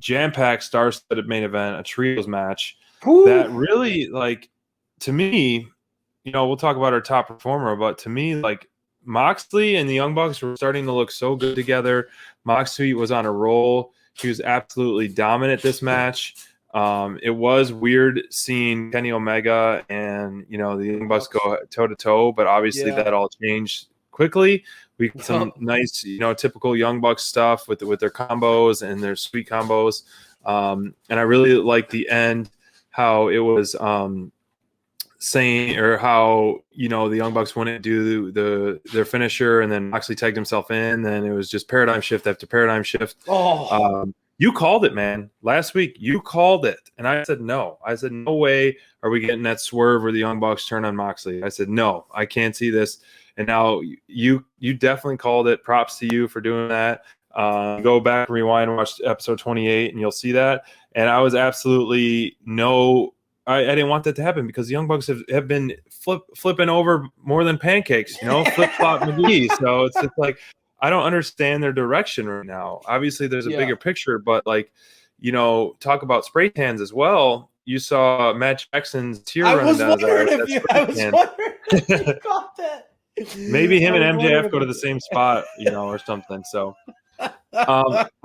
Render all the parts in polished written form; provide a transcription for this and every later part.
jam-packed star-studded main event, a trios match Woo! that really, like, to me, we'll talk about our top performer, but to me, like, Moxley and the Young Bucks were starting to look so good together. Moxley was on a roll. He was absolutely dominant this match. It was weird seeing Kenny Omega and, the Young Bucks go toe-to-toe, but obviously that all changed quickly. We got some nice, typical Young Bucks stuff with their combos and their sweet combos. And I really like the end, how it was saying, or how, the Young Bucks wouldn't do their finisher, and then Moxley tagged himself in. Then it was just paradigm shift after paradigm shift. You called it, man. Last week, you called it. And I said, no. I said, no way are we getting that swerve where the Young Bucks turn on Moxley. I said, no, I can't see this. And now you definitely called it. Props to you for doing that. Go back, rewind, and watch episode 28, and you'll see that. And I was absolutely I didn't want that to happen, because the Young Bucks have been flipping over more than pancakes, flip-flop McGee. So it's just like, I don't understand their direction right now. Obviously, there's a bigger picture, but, like, talk about spray tans as well. You saw Matt Jackson's tear running down his eyes. I was wondering if you got that. Maybe him and MJF go to the same spot, or something. So I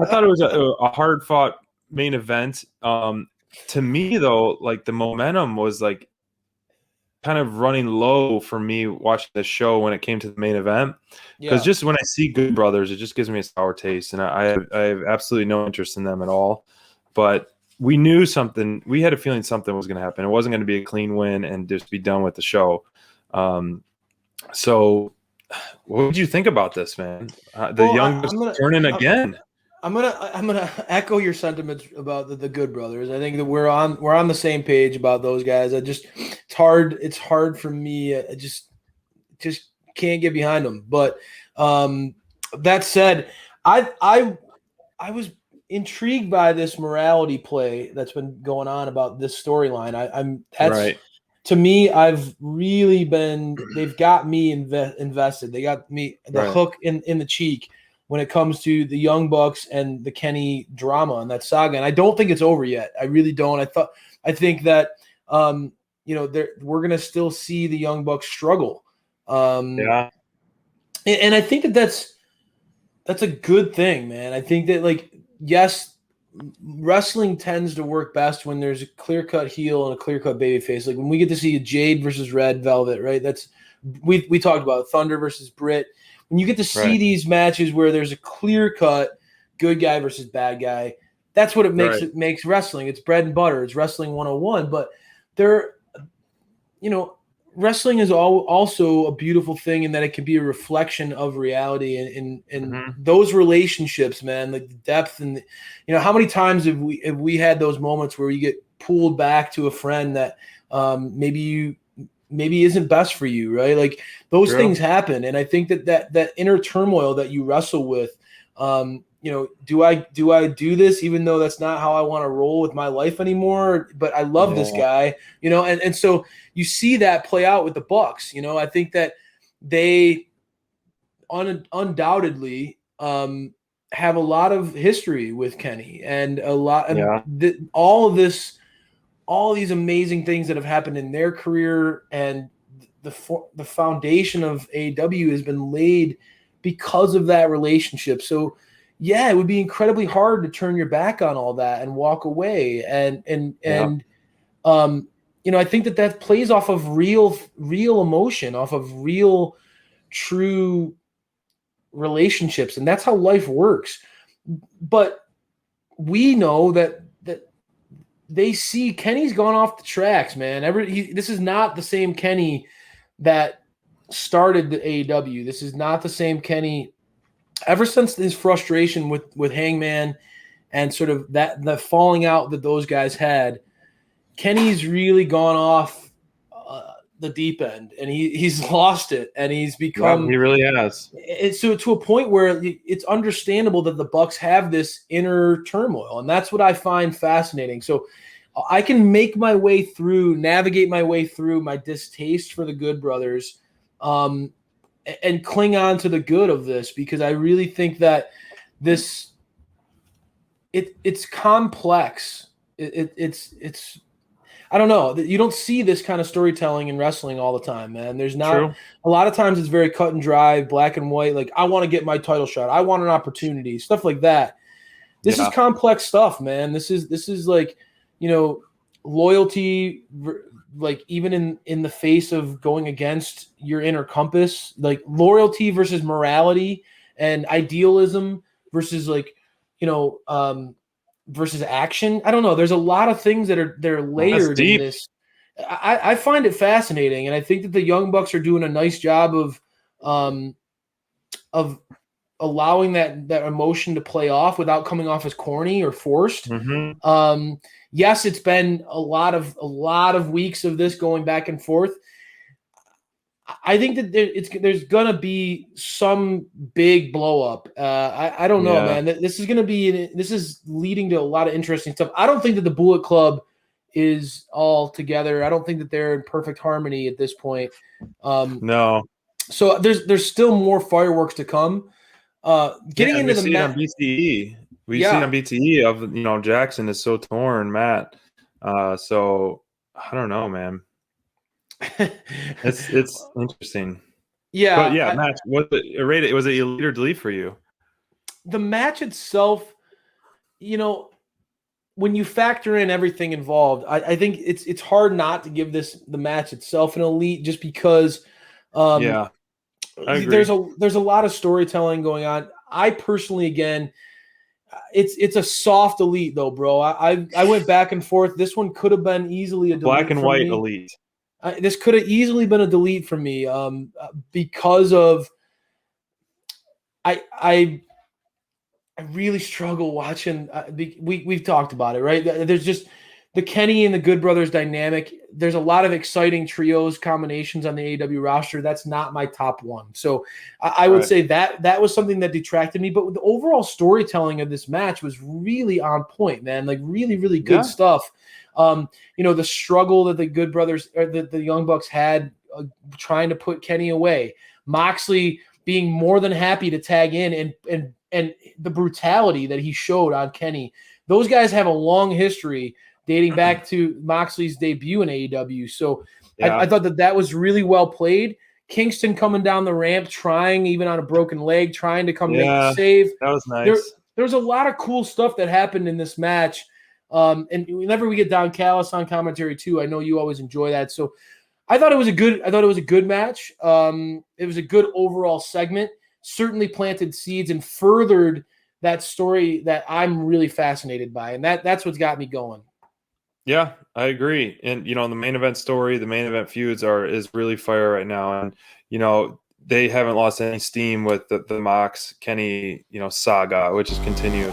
thought it was a hard-fought main event. To me, though, like, the momentum was, like, kind of running low for me watching the show when it came to the main event, because just when I see Good Brothers, it just gives me a sour taste, and I have absolutely no interest in them at all. But we knew something. We had a feeling something was going to happen. It wasn't going to be a clean win and just be done with the show. So what did you think about this, man? Young Bucks turning again. I'm gonna echo your sentiments about the Good Brothers. I think that we're on the same page about those guys. It's hard for me. I just can't get behind them. But that said, I was intrigued by this morality play that's been going on about this storyline. To me, I've really been. They've got me invested. They got me the hook in the cheek when it comes to the Young Bucks and the Kenny drama and that saga. And I don't think it's over yet. I really don't. I think that, we're going to still see the Young Bucks struggle. And I think that's a good thing, man. I think that, like, yes, wrestling tends to work best when there's a clear-cut heel and a clear-cut babyface. Like when we get to see a Jade versus Red Velvet, right? We talked about Thunder versus Britt. When you get to see these matches where there's a clear-cut good guy versus bad guy, that's what it makes wrestling. It's bread and butter. It's wrestling 101. But wrestling is also a beautiful thing in that it can be a reflection of reality and those relationships, man, like the depth and how many times have we had those moments where you get pulled back to a friend that maybe isn't best for you, right? Like those things happen. And I think that inner turmoil that you wrestle with, do I do this even though that's not how I want to roll with my life anymore? But I love this guy, and so you see that play out with the Bucks. I think that they undoubtedly have a lot of history with Kenny and a lot all these amazing things that have happened in their career, and the foundation of AEW has been laid because of that relationship. So yeah, it would be incredibly hard to turn your back on all that and walk away. And I think that plays off of real emotion, off of real, true relationships. And that's how life works. But we know that they see Kenny's gone off the tracks, man. This is not the same Kenny that started the AEW. This is not the same Kenny. Ever since his frustration with Hangman and sort of the falling out that those guys had, Kenny's really gone off the deep end, and he's lost it, and he's become. He really has. So to a point where it's understandable that the Bucks have this inner turmoil, and that's what I find fascinating. So I can navigate my way through my distaste for the Good Brothers, and cling on to the good of this, because I really think that this it's complex. It's I don't know. You don't see this kind of storytelling in wrestling all the time, man. There's not True. a lot of times it's very cut and dry, black and white. Like, I want to get my title shot. I want an opportunity, stuff like that. This is complex stuff, man. This is like, loyalty, like even in the face of going against your inner compass, like loyalty versus morality and idealism versus like, versus action. I don't know. There's a lot of things they're layered in this. I find it fascinating, and I think that the Young Bucks are doing a nice job of allowing that emotion to play off without coming off as corny or forced. Mm-hmm. Yes, it's been a lot of weeks of this going back and forth. I think that there's gonna be some big blow up. I don't know, man. This is leading to a lot of interesting stuff. I don't think that the Bullet Club is all together. I don't think that they're in perfect harmony at this point. No. So there's still more fireworks to come. Getting into the on BTE. We see on BTE of Jackson is so torn, Matt. So I don't know, man. It's interesting. Yeah. But yeah, match was it elite or delete for you? The match itself, when you factor in everything involved, I think it's hard not to give the match itself an elite, just because I agree. There's a lot of storytelling going on. I personally, again, it's a soft elite though, bro. I went back and forth. This one could have been easily a delete. Black and white elite. This could have easily been a delete for me, because of I really struggle watching. We've talked about it, right? There's just the Kenny and the Good Brothers dynamic. There's a lot of exciting trios combinations on the AEW roster. That's not my top one. So I would say that was something that detracted me. But the overall storytelling of this match was really on point, man. Like really, really good stuff. The struggle that the Good Brothers or the Young Bucks had trying to put Kenny away. Moxley being more than happy to tag in and the brutality that he showed on Kenny. Those guys have a long history dating back to Moxley's debut in AEW. So I thought that was really well played. Kingston coming down the ramp, trying even on a broken leg, trying to come make the save. That was nice. There's a lot of cool stuff that happened in this match. And whenever we get Don Callis on commentary too, I know you always enjoy that. So I thought it was a good match. It was a good overall segment. Certainly planted seeds and furthered that story that I'm really fascinated by, and that's what's got me going. Yeah, I agree. And the main event story, the main event feuds is really fire right now, and they haven't lost any steam with the Mox Kenny saga, which has continued.